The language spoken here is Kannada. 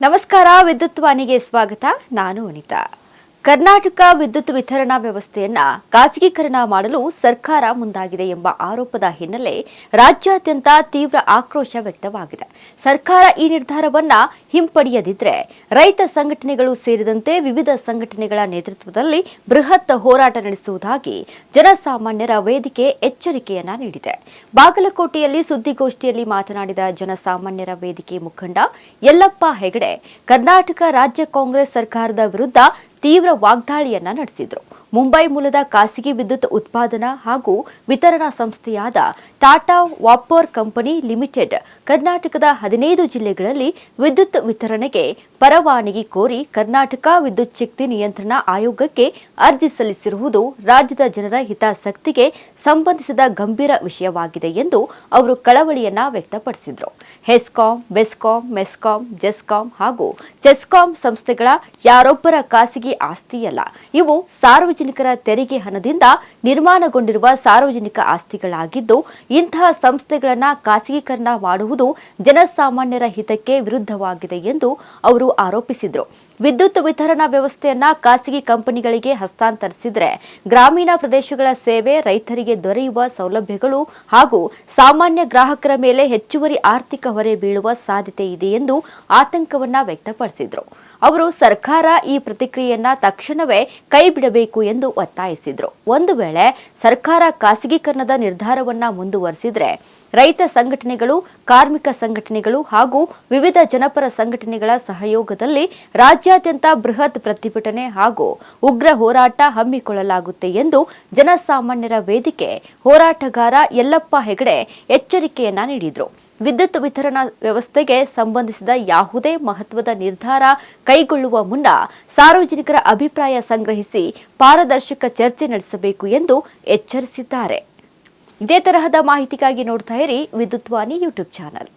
ನಮಸ್ಕಾರ ವಿದ್ಯುತ್ ವಾಣಿಗೆ ಸ್ವಾಗತ. ನಾನು ಅನಿತಾ. ಕರ್ನಾಟಕ ವಿದ್ಯುತ್ ವಿತರಣಾ ವ್ಯವಸ್ಥೆಯನ್ನ ಖಾಸಗೀಕರಣ ಮಾಡಲು ಸರ್ಕಾರ ಮುಂದಾಗಿದೆ ಎಂಬ ಆರೋಪದ ಹಿನ್ನೆಲೆ ರಾಜ್ಯಾದ್ಯಂತ ತೀವ್ರ ಆಕ್ರೋಶ ವ್ಯಕ್ತವಾಗಿದೆ. ಸರ್ಕಾರ ಈ ನಿರ್ಧಾರವನ್ನ ಹಿಂಪಡೆಯದಿದ್ದರೆ ರೈತ ಸಂಘಟನೆಗಳು ಸೇರಿದಂತೆ ವಿವಿಧ ಸಂಘಟನೆಗಳ ನೇತೃತ್ವದಲ್ಲಿ ಬೃಹತ್ ಹೋರಾಟ ನಡೆಸುವುದಾಗಿ ಜನಸಾಮಾನ್ಯರ ವೇದಿಕೆ ಎಚ್ಚರಿಕೆಯನ್ನ ನೀಡಿದೆ. ಬಾಗಲಕೋಟೆಯಲ್ಲಿ ಸುದ್ದಿಗೋಷ್ಠಿಯಲ್ಲಿ ಮಾತನಾಡಿದ ಜನಸಾಮಾನ್ಯರ ವೇದಿಕೆ ಮುಖಂಡ ಯಲ್ಲಪ್ಪ ಹೆಗಡೆ, ಕರ್ನಾಟಕ ರಾಜ್ಯ ಕಾಂಗ್ರೆಸ್ ಸರ್ಕಾರದ ವಿರುದ್ಧ ತೀವ್ರ ವಾಗ್ದಾಳಿಯನ್ನ ನಡೆಸಿದರು. ಮುಂಬೈ ಮೂಲದ ಖಾಸಗಿ ವಿದ್ಯುತ್ ಉತ್ಪಾದನಾ ಹಾಗೂ ವಿತರಣಾ ಸಂಸ್ಥೆಯಾದ ಟಾಟಾ ವಾಪರ್ ಕಂಪನಿ ಲಿಮಿಟೆಡ್ ಕರ್ನಾಟಕದ 15 ಜಿಲ್ಲೆಗಳಲ್ಲಿ ವಿದ್ಯುತ್ ವಿತರಣೆಗೆ ಪರವಾನಗಿ ಕೋರಿ ಕರ್ನಾಟಕ ವಿದ್ಯುತ್ ಶಕ್ತಿ ನಿಯಂತ್ರಣ ಆಯೋಗಕ್ಕೆ ಅರ್ಜಿ ಸಲ್ಲಿಸಿರುವುದು ರಾಜ್ಯದ ಜನರ ಹಿತಾಸಕ್ತಿಗೆ ಸಂಬಂಧಿಸಿದ ಗಂಭೀರ ವಿಷಯವಾಗಿದೆ ಎಂದು ಅವರು ಕಳವಳಿಯನ್ನ ವ್ಯಕ್ತಪಡಿಸಿದರು. ಹೆಸ್ಕಾಂ, ಬೆಸ್ಕಾಂ, ಮೆಸ್ಕಾಂ, ಜೆಸ್ಕಾಂ ಹಾಗೂ ಚೆಸ್ಕಾಂ ಸಂಸ್ಥೆಗಳ ಯಾರೊಬ್ಬರ ಖಾಸಗಿ ಆಸ್ತಿಯಲ್ಲ. ಇವು ಸಾರ್ವಜನಿಕರ ತೆರಿಗೆ ಹಣದಿಂದ ನಿರ್ಮಾಣಗೊಂಡಿರುವ ಸಾರ್ವಜನಿಕ ಆಸ್ತಿಗಳಾಗಿದ್ದು, ಇಂತಹ ಸಂಸ್ಥೆಗಳನ್ನು ಖಾಸಗೀಕರಣ ಮಾಡುವುದು ಜನಸಾಮಾನ್ಯರ ಹಿತಕ್ಕೆ ವಿರುದ್ಧವಾಗಿದೆ ಎಂದು ಅವರು ಆರೋಪಿಸಿದರು. ವಿದ್ಯುತ್ ವಿತರಣಾ ವ್ಯವಸ್ಥೆಯನ್ನ ಖಾಸಗಿ ಕಂಪನಿಗಳಿಗೆ ಹಸ್ತಾಂತರಿಸಿದರೆ ಗ್ರಾಮೀಣ ಪ್ರದೇಶಗಳ ಸೇವೆ, ರೈತರಿಗೆ ದೊರೆಯುವ ಸೌಲಭ್ಯಗಳು ಹಾಗೂ ಸಾಮಾನ್ಯ ಗ್ರಾಹಕರ ಮೇಲೆ ಹೆಚ್ಚುವರಿ ಆರ್ಥಿಕ ಹೊರೆ ಬೀಳುವ ಸಾಧ್ಯತೆ ಇದೆ ಎಂದು ಆತಂಕವನ್ನ ವ್ಯಕ್ತಪಡಿಸಿದರು. ಅವರು ಸರ್ಕಾರ ಈ ಪ್ರತಿಕ್ರಿಯೆಯನ್ನ ತಕ್ಷಣವೇ ಕೈಬಿಡಬೇಕು ಎಂದು ಒತ್ತಾಯಿಸಿದರು. ಒಂದು ವೇಳೆ ಸರ್ಕಾರ ಖಾಸಗೀಕರಣದ ನಿರ್ಧಾರವನ್ನ ಮುಂದುವರೆಸಿದರೆ ರೈತ ಸಂಘಟನೆಗಳು, ಕಾರ್ಮಿಕ ಸಂಘಟನೆಗಳು ಹಾಗೂ ವಿವಿಧ ಜನಪರ ಸಂಘಟನೆಗಳ ಸಹಯೋಗದಲ್ಲಿ ರಾಜ್ಯಾದ್ಯಂತ ಬೃಹತ್ ಪ್ರತಿಭಟನೆ ಹಾಗೂ ಉಗ್ರ ಹೋರಾಟ ಹಮ್ಮಿಕೊಳ್ಳಲಾಗುತ್ತೆ ಎಂದು ಜನಸಾಮಾನ್ಯರ ವೇದಿಕೆ ಹೋರಾಟಗಾರ ಯಲ್ಲಪ್ಪ ಹೆಗಡೆ ಎಚ್ಚರಿಕೆಯನ್ನ ನೀಡಿದರು. ವಿದ್ಯುತ್ ವಿತರಣಾ ವ್ಯವಸ್ಥೆಗೆ ಸಂಬಂಧಿಸಿದ ಯಾವುದೇ ಮಹತ್ವದ ನಿರ್ಧಾರ ಕೈಗೊಳ್ಳುವ ಮುನ್ನ ಸಾರ್ವಜನಿಕರ ಅಭಿಪ್ರಾಯ ಸಂಗ್ರಹಿಸಿ ಪಾರದರ್ಶಕ ಚರ್ಚೆ ನಡೆಸಬೇಕು ಎಂದು ಎಚ್ಚರಿಸಿದ್ದಾರೆ. ಇದೇ ತರಹದ ಮಾಹಿತಿಗಾಗಿ ನೋಡ್ತಾ ಇರಿ ವಿದ್ಯುತ್ ವಾಣಿ ಯೂಟ್ಯೂಬ್ ಚಾನಲ್.